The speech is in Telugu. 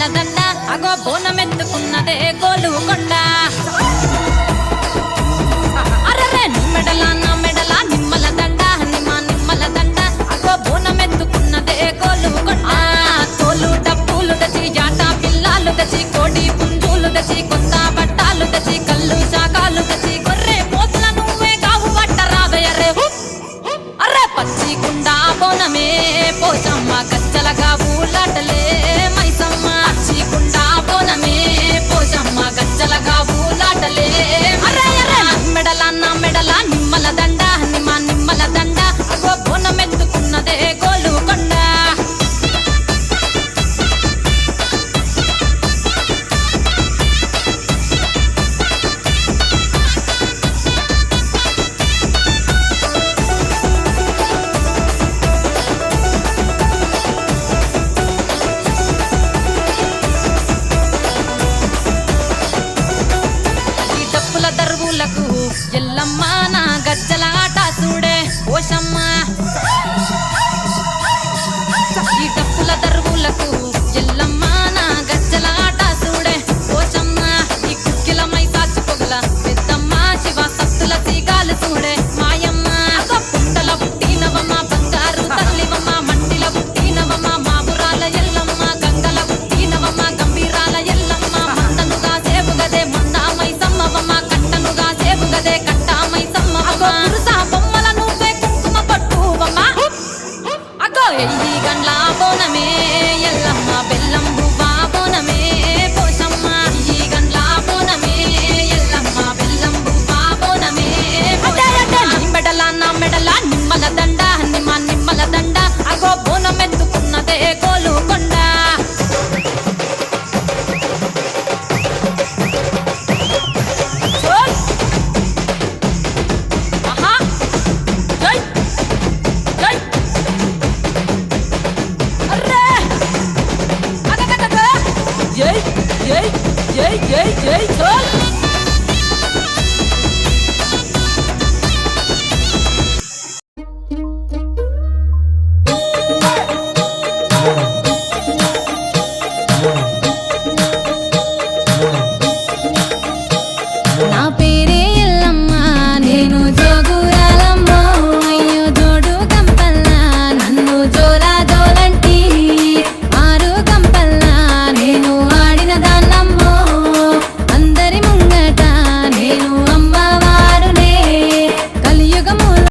నిమ్మల దండ అగో బోనమెత్తుకున్నదే గోలుకొండ అరరే నీ మెడల నా మెడల నిమ్మల దండ నిమ్మల దండ అగో బోనమెత్తుకున్నదే గోలుకొండ తోలు డప్పులు తెచ్చి జాట పిల్లాలు తెచ్చి కోడి పుంజులు తెచ్చి కొత్త బట్టాలు తెచ్చి కళ్ళు శాకాలు తెచ్చి గొర్రె పోతుల నువ్వే కావు బట్ట రావయ్యరే అర్రే పచ్చి కుండ బోనమే పోచమ్మ గచ్చలగా ఊలాటలే మైసమ్మ పచ్చి కుండ బోనమే పోచమ్మ గచ్చలగా ఊలాటలే అర్రే అర్రే మెడల నా మెడల నిమ్మల దండ నిమ్మల దండ అగో బోనమెత్తుకున్నదే గోలుకొండ దరువులకు ఎల్లమ్మ నా గజ్జల ఆట చూడే ఓషమ్మ ఈ డప్పుల దరువులకు ఎల్లమ్మ నా గజ్జల ఆట చూడే ఓషమ్మ ఈ కుక్కిల మై సాచి పొగల పెద్దమ్మ శివ సత్తుల తీగాలు చూడే మాయమ్మ పుట్టల పుట్టినవమ్మ బంగారు తల్లివమ్మ మంటిల పుట్టినవమ్మ మాబురాల ఎల్లమ్మ గంగల పుట్టినవమ్మ గంభీరాల ఎల్లమ్మ మందనుగా సేపుగదే మందామై సమ్మవమ్మ గదే కట్టామై సమ్మవమ్మ పురుసా బొమ్మల నువ్వే కుంకుమ పట్టువమ్మ అగో ఎల్లి గండ్ల బోనమే ఎల్లమ్మ బెల్లం బువ్వ బోనమే